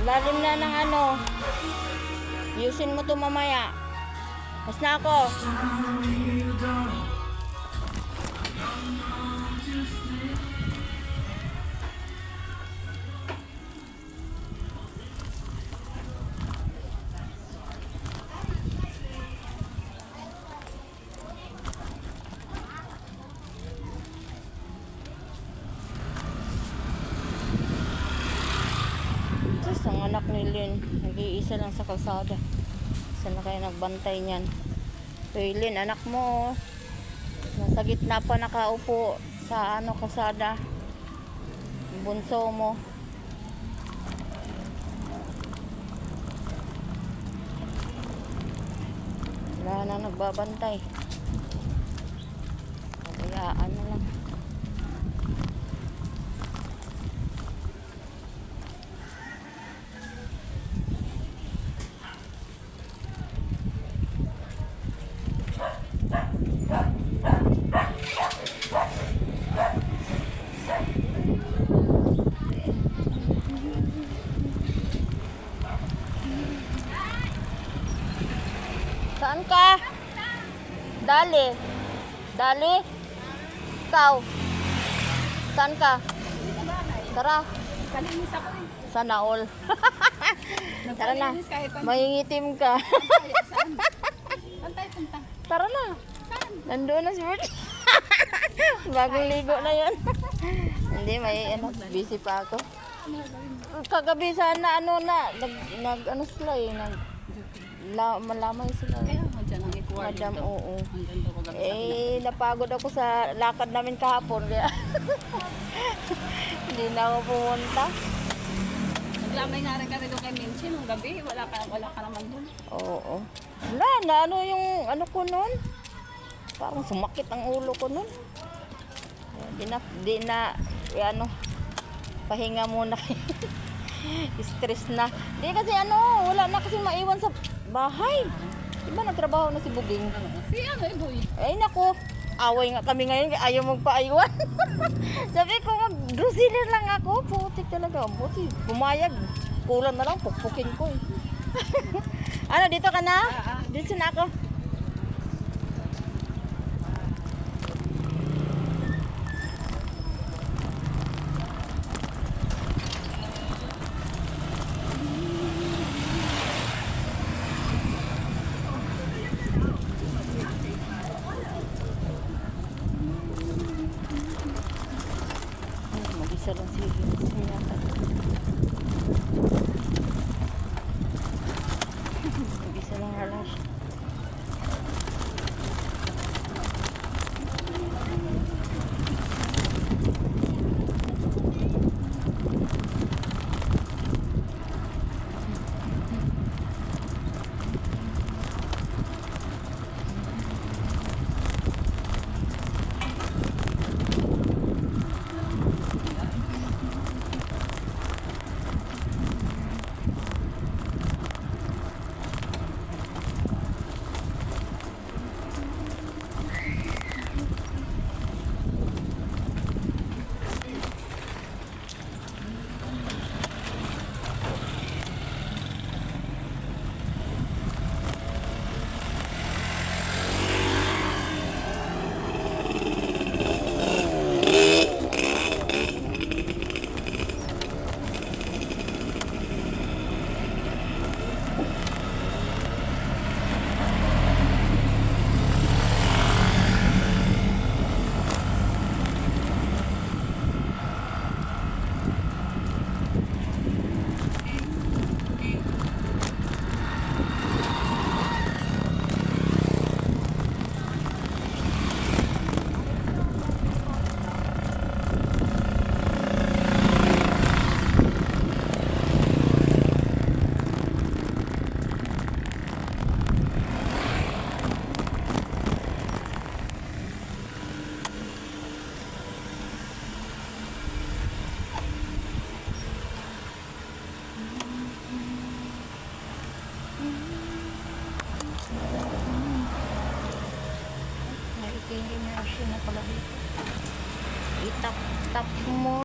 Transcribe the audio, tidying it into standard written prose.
Lalim na ng ano. Yusin mo to mamaya. Mas na ako. Ang anak ni Lynn, nag-iisa lang sa kalsada. Saan na kayo nagbantay niyan? Hey Lynn, anak mo, nasa gitna pa nakaupo sa kalsada. Yung bunso mo. Wala na nagbabantay. Kayaan na lang. Saan ka? Dali. Dali? Ikaw? Saan ka? Tara. Kalinis ako eh. Sana all. Tara na. Nagpalinis kahit pa. Mangingitim ka. Saan? Saan tayo punta? Tara na. Saan? Nandun na si Bert. Bagong ligo na yun. Hindi, may busy pa ako. Kagabi sana nag sila eh, malamay sila. Kaya mo dyan ang ikuha Madam, dito. oo. Hanggang doon ko gabi sa Napagod ako sa lakad namin kahapon. Kaya hindi na ako pumunta. Naglamay nga rin kami doon kay Minchi nung gabi. Wala ka naman doon. Oo. Wala na, ano ko nun? Parang sumakit ang ulo ko nun. Di na, pahinga muna kayo. Stress na. Di kasi wala na kasi maiwan sa bahay. Diba nagtrabaho na si Buging? Si Boy. Ay nako, away nga kami ngayon, ayaw magpaiwan. Sabi ko mag-grocery lang ako, putik talaga. Buti, pumayag. Kulang na lang, pukpukin ko eh. Dito ka na? Dito na ako. Mag-isa lang si Yata. Mag-isa lang halas. Hindi na siya na pala dito. Itap-tap mo.